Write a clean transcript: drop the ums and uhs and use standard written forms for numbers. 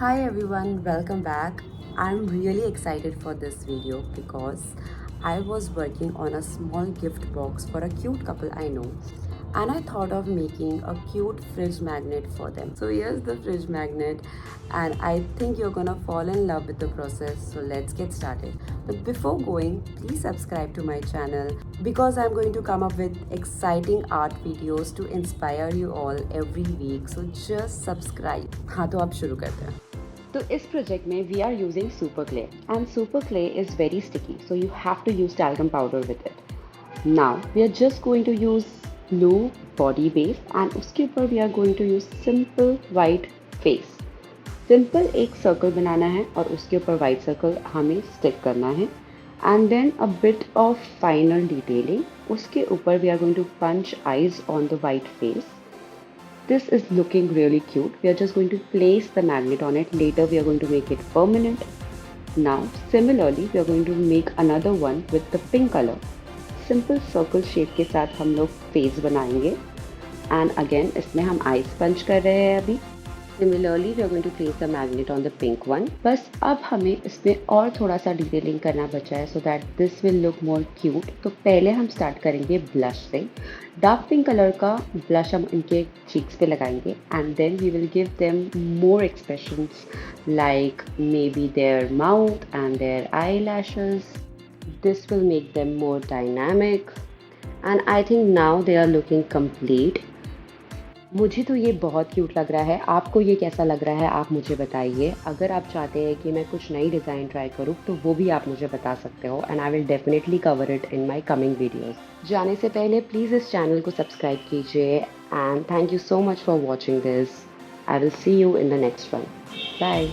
Hi everyone, welcome back. I'm really excited for this video because I was working on a small gift box for a cute couple I know, and I thought of making a cute fridge magnet for them. So here's the fridge magnet, and I think you're gonna fall in love with the process. So let's get started. But before going, please subscribe to my channel because I'm going to come up with exciting art videos to inspire you all every week. So just subscribe. हाँ तो अब शुरू करते हैं. तो इस project में we are using super clay and super clay is very sticky so you have to use talcum powder with it. Now we are just going to use blue body base and उसके ऊपर we are going to use simple white face. Simple एक circle बनाना है और उसके ऊपर white circle हमें stick करना है and then a bit of final detailing. उसके ऊपर we are going to punch eyes on the white face. This is looking really cute. We are just going to place the magnet on it. Later we are going to make it permanent. Now similarly we are going to make another one with the pink color. Simple circle shape के साथ हम लोग face बनाएंगे and again इसमें हम eyes punch कर रहे हैं अभी. Similarly we are going to place the magnet on the pink one. बस अब हमें इसमें और थोड़ा सा डिटेलिंग करना बचा है so that this will look more cute. तो पहले हम स्टार्ट करेंगे ब्लश से. डार्क पिंक कलर का ब्लश हम इनके चीक्स पे लगाएंगे and then we will give them more expressions like maybe their mouth and their eyelashes. This will make them more dynamic and I think now they are looking complete. मुझे तो ये बहुत cute लग रहा है. आपको ये कैसा लग रहा है आप मुझे बताइए. अगर आप चाहते हैं कि मैं कुछ नई डिज़ाइन ट्राई करूँ तो वो भी आप मुझे बता सकते हो and I will definitely cover it in my coming videos. जाने से पहले प्लीज़ इस चैनल को सब्सक्राइब कीजिए and thank you so much for watching this. I will see you in the next one. Bye.